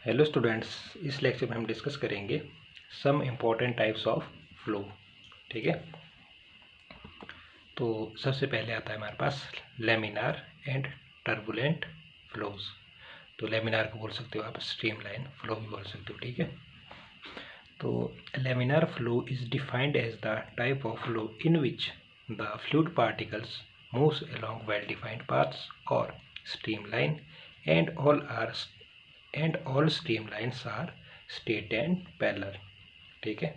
Hello students, इस lecture में हम डिस्कस करेंगे some important types of flow. ठीक है, तो सबसे पहले आता है हमारे पास लेमिनार एंड टर्बुलेंट फ्लोज। तो लेमिनार को बोल सकते हो आप स्ट्रीमलाइन, फ्लो भी बोल सकते हो। ठीक है, तो laminar flow is defined as the type of flow in which the fluid particles moves along well defined paths or streamline and all streamlines are straight and parallel। ठीक है,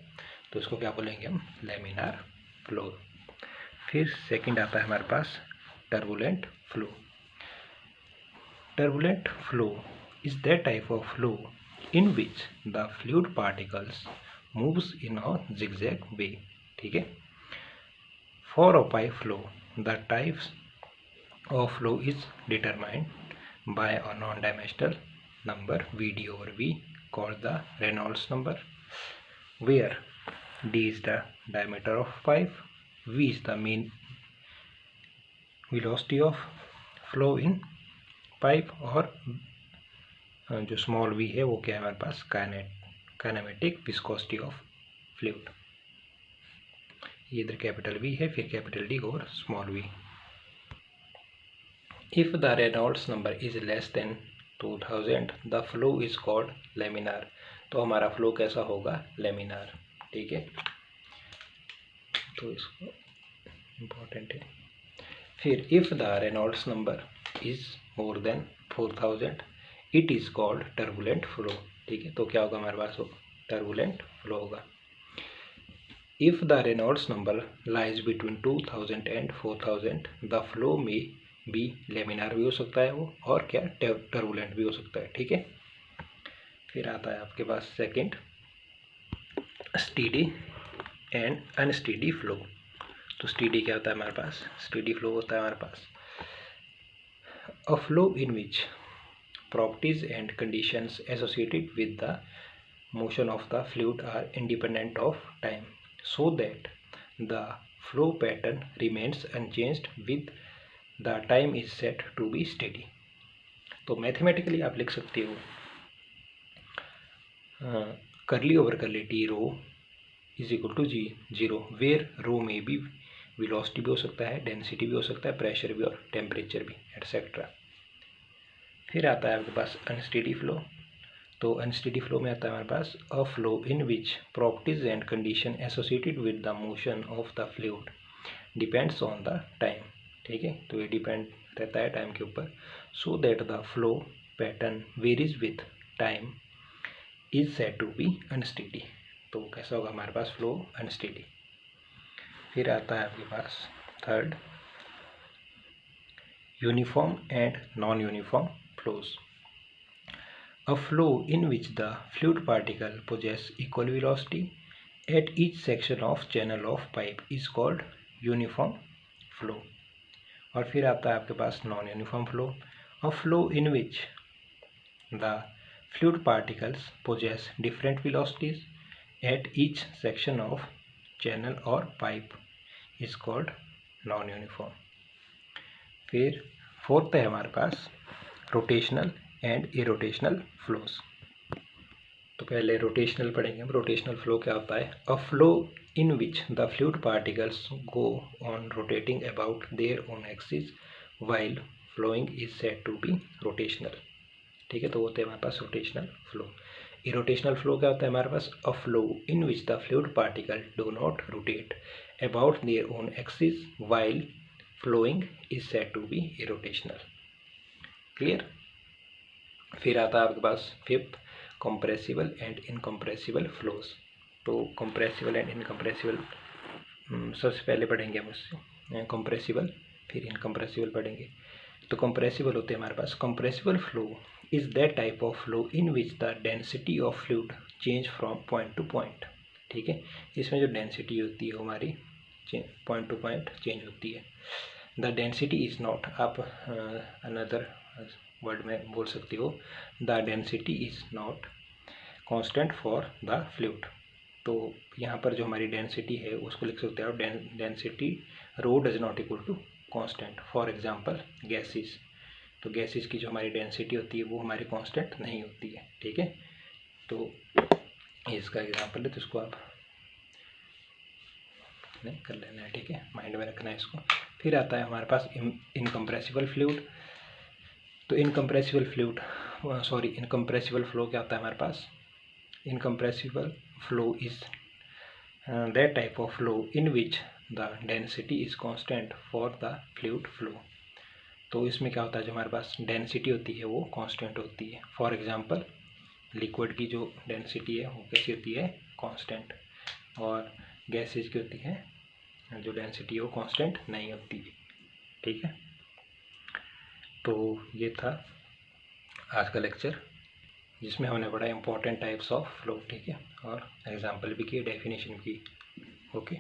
तो इसको क्या बोलेंगे हम, लेमिनार फ्लो। फिर सेकंड आता है हमारे पास turbulent flow. Turbulent flow is that type of flow in which the fluid particles moves in a zigzag way. ठीक है, for a pipe flow the types of flow is determined by a non-dimensional number Vd over V called the Reynolds number, where D is the diameter of pipe, V is the mean velocity of flow in pipe, और जो small v है वो क्या है हमारे पास, kinematic viscosity of fluid. ये इधर capital V है, फिर कैपिटल D और small v। If the Reynolds number is less than 2000 the flow is called laminar। तो हमारा फ्लो कैसा होगा, लेमिनार। ठीक है, तो इसको इम्पोर्टेंट है। फिर if the Reynolds number is more than 4000 it is called turbulent flow. ठीक है, तो क्या होगा हमारे पास, टर्बुलेंट फ्लो होगा। If the Reynolds number lies between 2000 and 4000 the flow में भी लेमिनार भी हो सकता है वो, और क्या, टर्बुलेंट भी हो सकता है। ठीक है, फिर आता है आपके पास सेकंड, स्टीडी एंड अनस्टीडी फ्लो। तो स्टीडी क्या होता है हमारे पास, स्टीडी फ्लो होता है हमारे पास a flow in which properties and conditions associated with the motion of the fluid are independent of time so that the flow pattern remains unchanged with the time is set to be steady. तो mathematically आप लिख सकते हो curly over curly t rho is equal to zero, where rho में भी velocity भी हो सकता है, डेंसिटी भी हो सकता है, प्रेशर भी और टेम्परेचर भी, एटसेट्रा। फिर आता है आपके पास अनस्टेडी फ्लो। तो अनस्टेडी फ्लो में आता है हमारे पास a flow in which properties and condition associated with the motion of the fluid depends on the time. ठीक है, तो ये डिपेंड रहता है टाइम के ऊपर, so that the flow pattern varies with time is said to be unsteady. तो कैसा होगा हमारे पास, फ्लो अनस्टेडी। फिर आता है आपके पास third, uniform and non uniform flows. A flow in which the fluid particle possess equal velocity at each section of channel of pipe is called uniform flow. और फिर आता है आपके पास non uniform flow, a flow in which the fluid particles possess different velocities at each section of channel और pipe is called non uniform. फिर fourth है हमारे पास रोटेशनल एंड इरोटेशनल फ्लोज। तो पहले रोटेशनल पढ़ेंगे हम। रोटेशनल फ्लो क्या होता है, a flow in which the fluid particles go on rotating about their own axis while flowing is said to be rotational. ठीक है, तो होते हैं हमारे पास रोटेशनल फ्लो। इरोटेशनल फ्लो क्या होता है हमारे पास, a flow in which the fluid particle do not rotate about their own axis while flowing is said to be irrotational. Clear. फिर आता है आपके पास fifth, compressible and incompressible flows. तो कंप्रेसिबल एंड इनकम्प्रेसिबल सबसे पहले पढ़ेंगे हम उससे कंप्रेसिबल, फिर इनकम्प्रेसिबल पढ़ेंगे। तो कंप्रेसिबल होते हैं हमारे पास, compressible flow is that type of flow in which the density of fluid change from point to point. ठीक है, इसमें जो डेंसिटी होती है हमारी पॉइंट टू पॉइंट चेंज होती है। द डेंसिटी इज नॉट, आप अनदर वर्ड में बोल सकते हो, the density is not constant for the fluid. तो यहाँ पर जो हमारी डेंसिटी है उसको लिख सकते हो आप, density rho does not equal to constant. For example gases, तो गैसेज की जो हमारी डेंसिटी होती है वो हमारी कांस्टेंट नहीं होती है। ठीक है, तो इसका एग्जांपल है, तो इसको आप नहीं कर लेना है। ठीक है, माइंड में रखना है इसको। फिर आता है हमारे पास इनकम्प्रेसिबल फ्लूइड। तो इनकम्प्रेसिबल फ्लो क्या होता है हमारे पास? Incompressible flow is that type of flow in which the density is constant for the fluid flow. तो इसमें क्या होता है, जो हमारे पास डेंसिटी होती है वो कांस्टेंट होती है। फॉर एग्जांपल लिक्विड की जो डेंसिटी है वो कैसी होती है? कांस्टेंट। और गैसेज की होती है जो डेंसिटी है वो कांस्टेंट नहीं होती है। ठीक है, तो ये था आज का लेक्चर, जिसमें हमने पढ़ा इंपॉर्टेंट टाइप्स ऑफ फ्लो। ठीक है, और एग्जांपल भी किए, डेफिनेशन की। ओके।